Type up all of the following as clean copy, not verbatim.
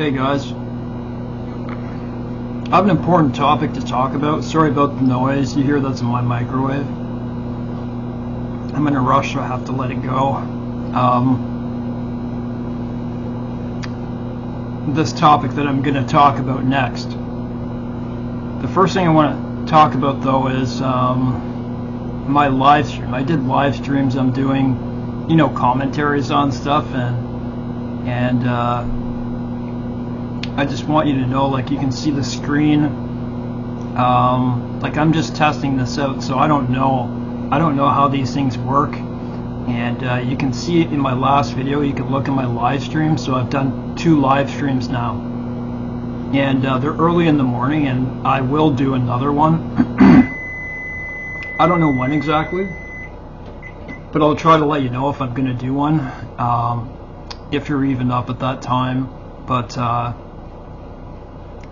Hey guys, I have an important topic to talk about. Sorry about the noise you hear, that's in my microwave. I'm in a rush, so I have to let it go. This topic that I'm going to talk about next. The first thing I want to talk about though is my live stream. I did live streams. I'm doing, commentaries on stuff, and I just want you to know, like, you can see the screen. Like, I'm just testing this out, so I don't know how these things work. And you can see in my last video, you can look at my live stream. So I've done 2 live streams now, and they're early in the morning, and I will do another one. I don't know when exactly, but I'll try to let you know if I'm going to do one, if you're even up at that time. But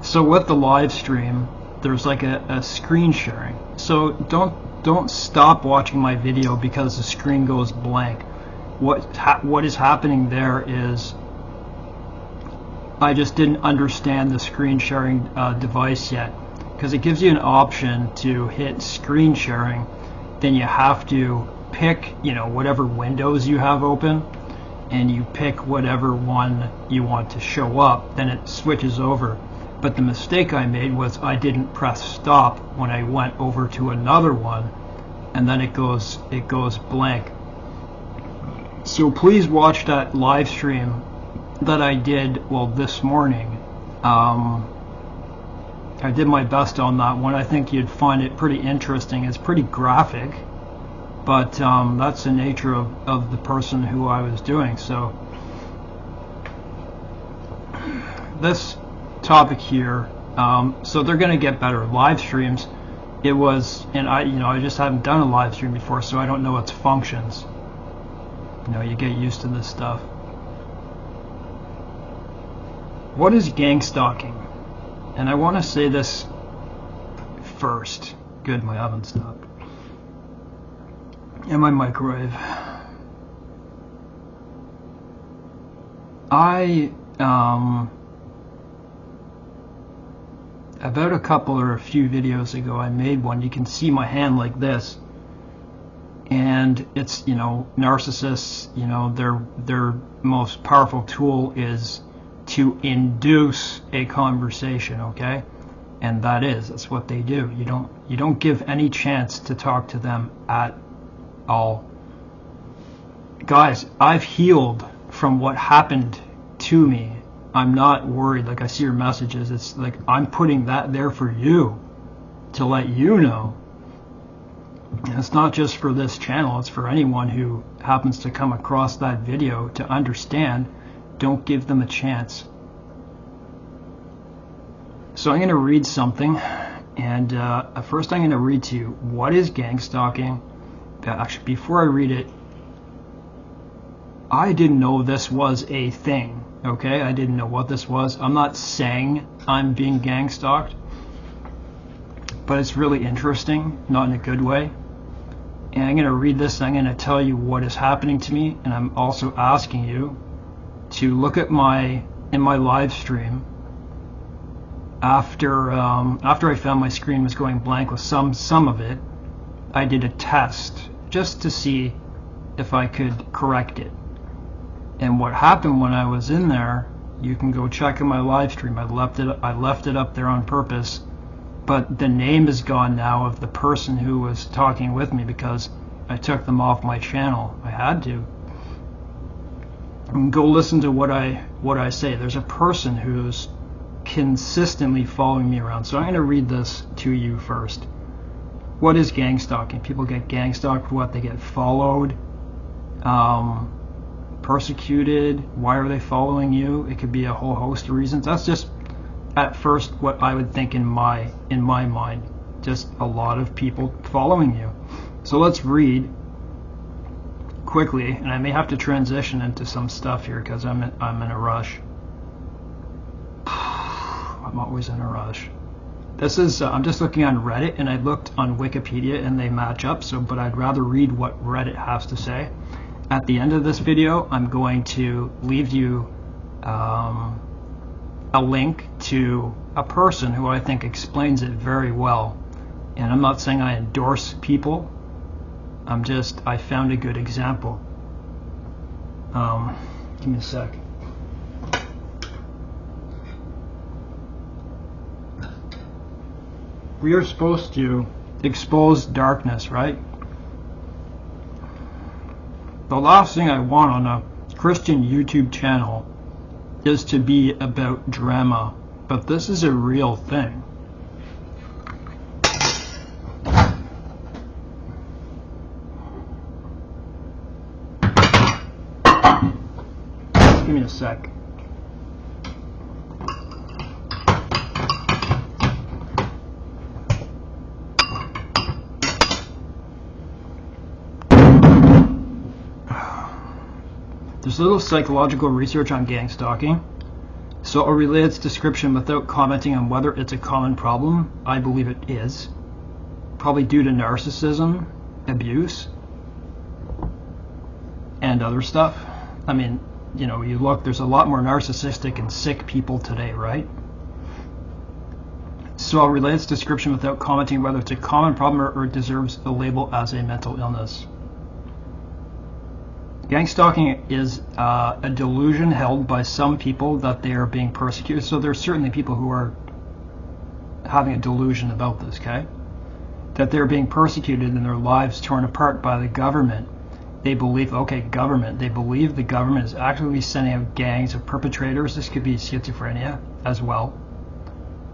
so with the live stream, there's like a screen sharing. So don't stop watching my video because the screen goes blank. What is happening there is I just didn't understand the screen sharing device yet, because it gives you an option to hit screen sharing. Then you have to pick whatever windows you have open, and you pick whatever one you want to show up. Then it switches over. But the mistake I made was I didn't press stop when I went over to another one, and then it goes blank. So please watch that live stream that I did, this morning. I did my best on that one. I think you'd find it pretty interesting. It's pretty graphic, but that's the nature of the person who I was doing. So this topic here, so they're going to get better live streams. It was, and I just haven't done a live stream before, so I don't know its functions. You get used to this stuff. What is gang stalking? And I want to say this first. Good, my oven stopped. And my microwave. About a couple or a few videos ago, I made one. You can see my hand like this, and it's narcissists. Their most powerful tool is to induce a conversation. Okay, and that's what they do. You don't give any chance to talk to them at all. Guys, I've healed from what happened to me. I'm not worried. Like, I see your messages. It's like I'm putting that there for you, to let you know. And it's not just for this channel. It's for anyone who happens to come across that video to understand. Don't give them a chance. So I'm going to read something. And first I'm going to read to you, what is gang stalking? Actually, before I read it, I didn't know this was a thing. Okay, I didn't know what this was. I'm not saying I'm being gang stalked, but it's really interesting, not in a good way. And I'm going to read this, and I'm going to tell you what is happening to me, and I'm also asking you to look at in my live stream. After I found my screen was going blank with some of it, I did a test just to see if I could correct it. And what happened when I was in there, you can go check in my live stream. I left it up there on purpose, but the name is gone now of the person who was talking with me, because I took them off my channel. I had to. And go listen to what I say. There's a person who's consistently following me around. So I'm going to read this to you first. What is gang stalking? People get gang stalked for what? They get followed. Persecuted. Why are they following you? It could be a whole host of reasons. That's just at first what I would think in my mind. Just a lot of people following you. So let's read quickly, and I may have to transition into some stuff here because I'm in a rush. I'm always in a rush. This is I'm just looking on Reddit, and I looked on Wikipedia, and they match up. But I'd rather read what Reddit has to say. At the end of this video, I'm going to leave you a link to a person who I think explains it very well. And I'm not saying I endorse people. I found a good example. Give me a sec. We are supposed to expose darkness, right? The last thing I want on a Christian YouTube channel is to be about drama, but this is a real thing. Give me a sec. There's little psychological research on gang stalking, so I'll relay its description without commenting on whether it's a common problem. I believe it is, probably due to narcissism, abuse, and other stuff. I mean, you know, you look, there's a lot more narcissistic and sick people today, right? So I'll relay its description without commenting whether it's a common problem or it deserves a label as a mental illness. Gang stalking is a delusion held by some people that they are being persecuted. So there's certainly people who are having a delusion about this, okay? That they're being persecuted and their lives torn apart by the government. They believe, they believe the government is actively sending out gangs of perpetrators, this could be schizophrenia as well,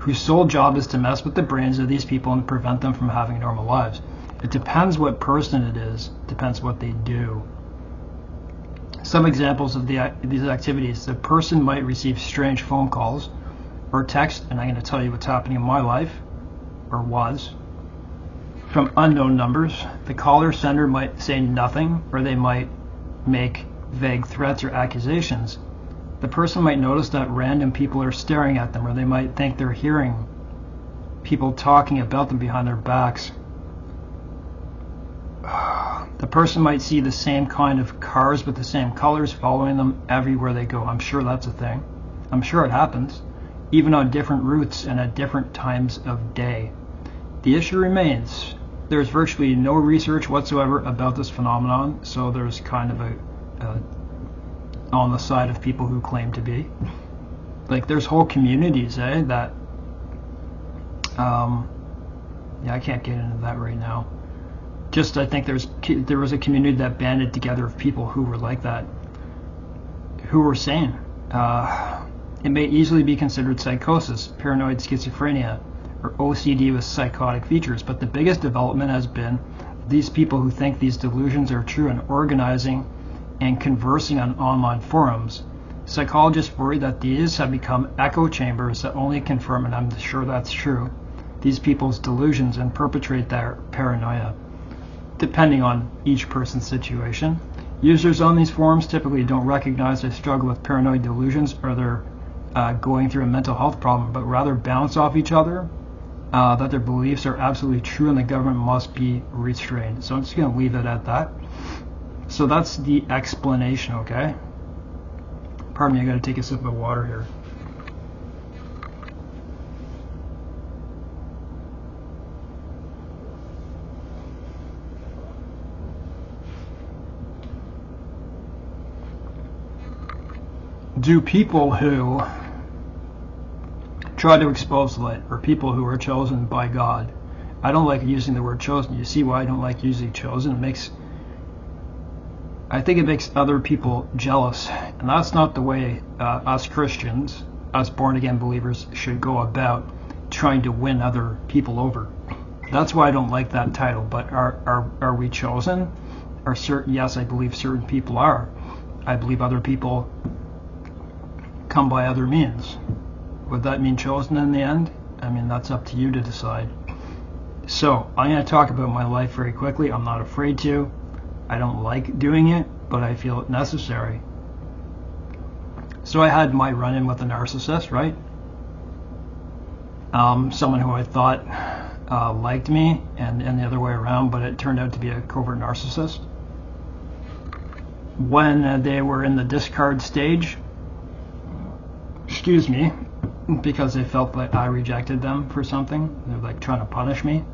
whose sole job is to mess with the brains of these people and prevent them from having normal lives. It depends what person it is, depends what they do. Some examples of these activities: the person might receive strange phone calls or text, and I'm going to tell you what's happening in my life, or was, from unknown numbers. The caller sender might say nothing, or they might make vague threats or accusations. The person might notice that random people are staring at them, or they might think they're hearing people talking about them behind their backs. The person might see the same kind of cars with the same colors following them everywhere they go. I'm sure that's a thing. I'm sure it happens, even on different routes and at different times of day. The issue remains, there's virtually no research whatsoever about this phenomenon, so there's kind of a on the side of people who claim to be. Like, there's whole communities, that I can't get into that right now. Just, I think there was a community that banded together of people who were like that, who were sane. It may easily be considered psychosis, paranoid schizophrenia, or OCD with psychotic features, but the biggest development has been these people who think these delusions are true and organizing and conversing on online forums. Psychologists worry that these have become echo chambers that only confirm, and I'm sure that's true, these people's delusions and perpetrate their paranoia. Depending on each person's situation, users on these forums typically don't recognize they struggle with paranoid delusions or they're going through a mental health problem, but rather bounce off each other that their beliefs are absolutely true and the government must be restrained. So I'm just going to leave it at that. So that's the explanation, okay? Pardon me, I got to take a sip of water here. Do people who try to expose light, or people who are chosen by God? I don't like using the word chosen. You see why I don't like using chosen? I think it makes other people jealous, and that's not the way us Christians, us born-again believers, should go about trying to win other people over. That's why I don't like that title. But are we chosen? Yes, I believe certain people are. I believe other people come by other means. Would that mean chosen in the end? I mean, that's up to you to decide. So I'm going to talk about my life very quickly. I'm not afraid to. I don't like doing it, but I feel it necessary. So I had my run-in with a narcissist, right? Someone who I thought liked me, and the other way around, but it turned out to be a covert narcissist. When they were in the discard stage, because they felt like I rejected them for something. They're like trying to punish me.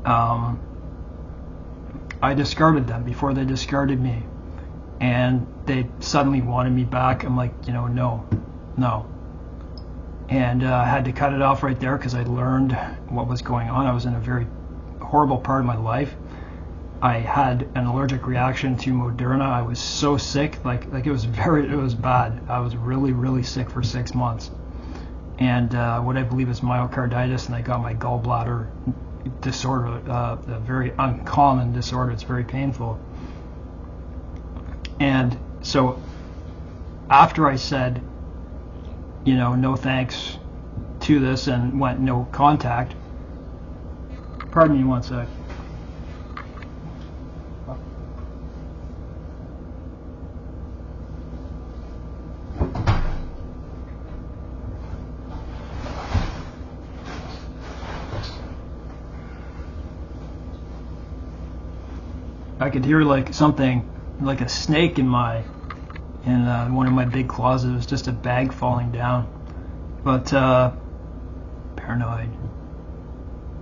I discarded them before they discarded me, and they suddenly wanted me back. I'm like, no. And I had to cut it off right there because I learned what was going on. I was in a very horrible part of my life. I had an allergic reaction to Moderna. I was so sick, like it was bad. I was really, really sick for 6 months. And what I believe is myocarditis, and I got my gallbladder disorder, a very uncommon disorder. It's very painful. And so after I said, no thanks to this and went no contact, pardon me one sec. I could hear like something, like a snake in one of my big closets. It was just a bag falling down. But paranoid.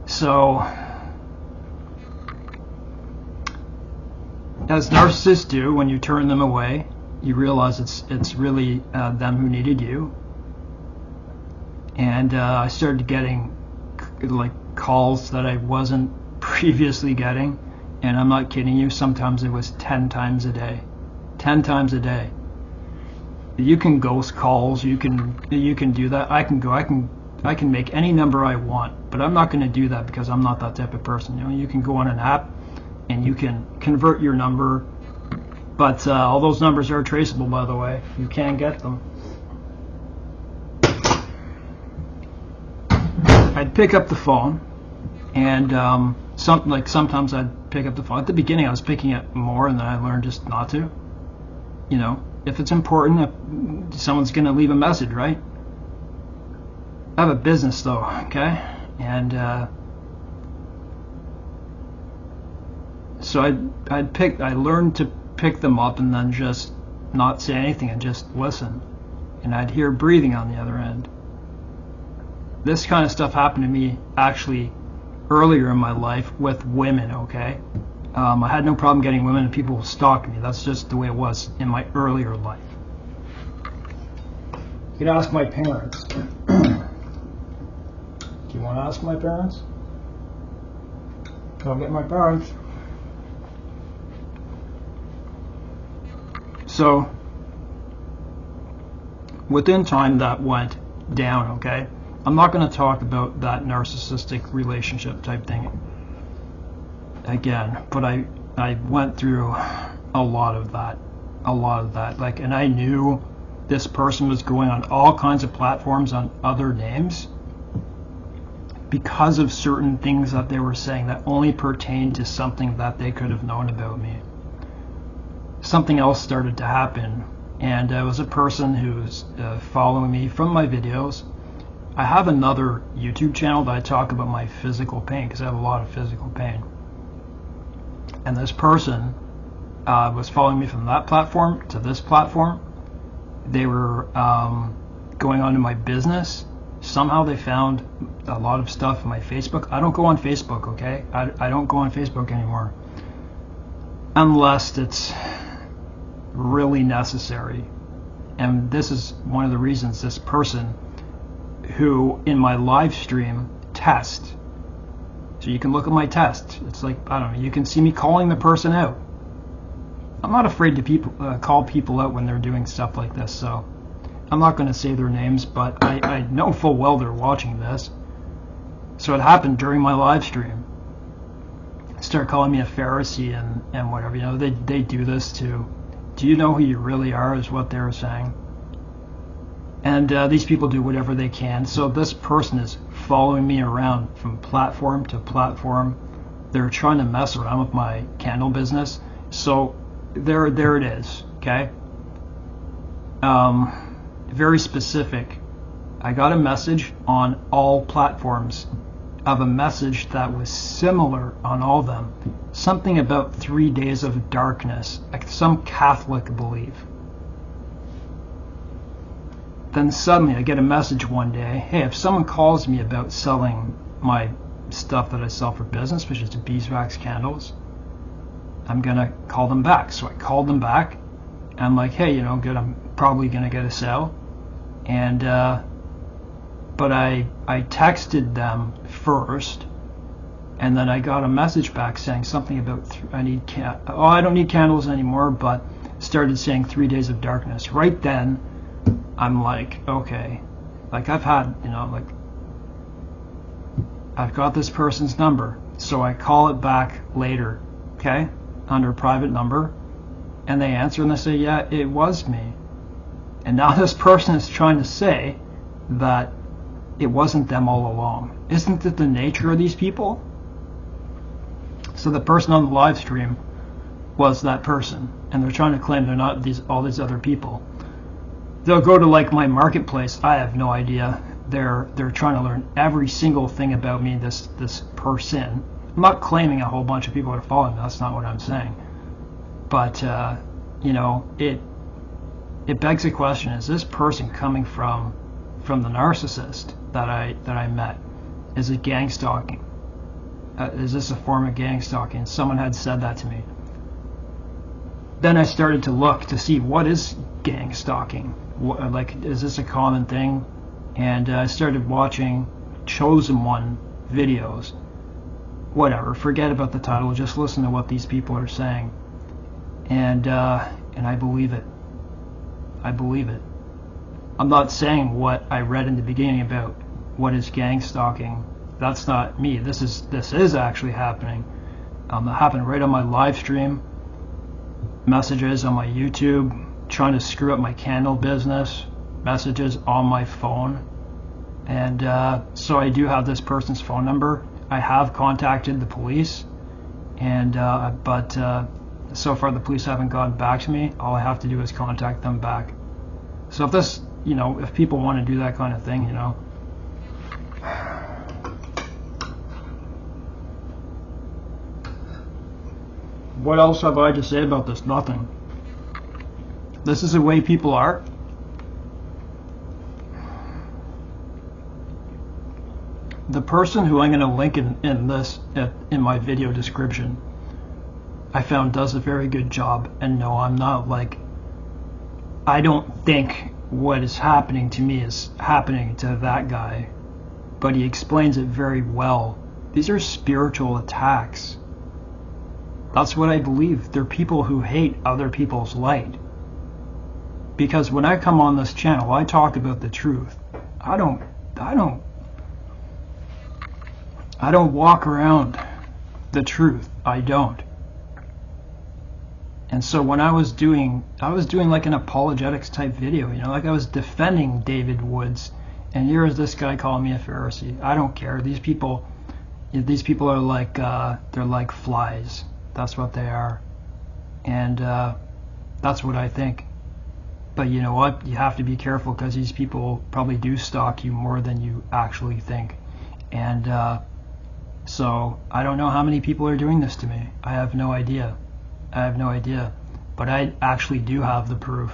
So as narcissists do, when you turn them away, you realize it's really them who needed you. And I started getting like calls that I wasn't previously getting. And I'm not kidding you, sometimes it was 10 times a day. 10 times a day. You can ghost calls, you can do that. I can make any number I want, but I'm not going to do that because I'm not that type of person. You can go on an app and you can convert your number, but all those numbers are traceable, by the way. You can get them. I'd pick up the phone, and sometimes I'd pick up the phone. At the beginning I was picking it more, and then I learned just not to. If it's important, if someone's going to leave a message, right? I have a business though, okay? And so I learned to pick them up and then just not say anything and just listen. And I'd hear breathing on the other end. This kind of stuff happened to me actually earlier in my life with women, okay? I had no problem getting women, and people stalked me. That's just the way it was in my earlier life. You can ask my parents. Do you want to ask my parents? Go get my parents. So, within time that went down, okay? I'm not going to talk about that narcissistic relationship type thing again, but I went through a lot of that, and I knew this person was going on all kinds of platforms on other names because of certain things that they were saying that only pertained to something that they could have known about me. Something else started to happen, and it was a person who's following me from my videos. I have another YouTube channel that I talk about my physical pain, because I have a lot of physical pain. And this person was following me from that platform to this platform. They were going on to my business. Somehow they found a lot of stuff on my Facebook. I don't go on Facebook, okay? I don't go on Facebook anymore. Unless it's really necessary. And this is one of the reasons this person who in my live stream test. So you can look at my test. It's like, I don't know, you can see me calling the person out. I'm not afraid to call people out when they're doing stuff like this, so I'm not going to say their names, but I know full well they're watching this. So it happened during my live stream. Start calling me a Pharisee and whatever. They do this too. Do you know who you really are, is what they were saying. And these people do whatever they can. So this person is following me around from platform to platform. They're trying to mess around with my candle business. So there it is, okay? Very specific. I got a message on all platforms of a message that was similar on all of them. Something about 3 days of darkness, like some Catholic belief. then suddenly I get a message one day, hey, if someone calls me about selling my stuff that I sell for business, which is the beeswax candles, I'm gonna call them back. So I called them back, and I'm like, hey, good, I'm probably gonna get a sale. And but I texted them first, and then I got a message back saying something about I don't need candles anymore, but started saying 3 days of darkness. Right then, I'm like, okay, like I've got this person's number, so I call it back later, okay, under a private number, and they answer and they say, yeah, it was me. And now this person is trying to say that it wasn't them all along. Isn't it the nature of these people? So the person on the live stream was that person, and they're trying to claim they're not all these other people. They'll go to like my marketplace. I have no idea. They're trying to learn every single thing about me. This person. I'm not claiming a whole bunch of people are following me. That's not what I'm saying. But it begs the question: is this person coming from the narcissist that I met? Is it gang stalking? Is this a form of gang stalking? Someone had said that to me. Then I started to look to see what is gang stalking. Is this a common thing? And I started watching chosen one videos. Whatever, forget about the title. Just listen to what these people are saying, and I believe it. I believe it. I'm not saying what I read in the beginning about what is gang stalking. That's not me. This is actually happening. It happened right on my live stream. Messages on my YouTube trying to screw up my candle business. Messages on my phone. And so I do have this person's phone number. I have contacted the police, and but so far the police haven't gotten back to me. All I have to do is contact them back. So if this, if people want to do that kind of thing, what else have I to say about this? Nothing. This is the way people are. The person who I'm going to link in my video description, I found does a very good job. And no, I'm not I don't think what is happening to me is happening to that guy, but he explains it very well. These are spiritual attacks. That's what I believe. They're people who hate other people's light. Because when I come on this channel, I talk about the truth. I don't walk around the truth. I don't. And so when I was doing like an apologetics type video, like I was defending David Woods, and here is this guy calling me a Pharisee. I don't care. These people are like they're like flies. That's what they are, and that's what I think. But you know what? You have to be careful, because these people probably do stalk you more than you actually think. And so I don't know how many people are doing this to me. I have no idea. But I actually do have the proof.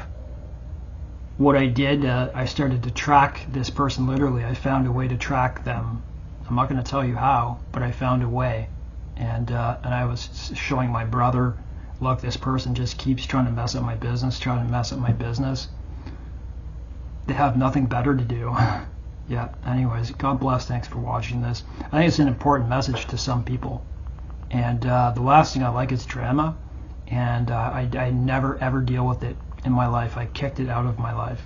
What I did, I started to track this person literally. I found a way to track them. I'm not going to tell you how, but I found a way. And I was showing my brother, look, this person just keeps trying to mess up my business, They have nothing better to do. Yeah, anyways, God bless, thanks for watching this. I think it's an important message to some people. And the last thing I like is drama. And I never ever deal with it in my life. I kicked it out of my life.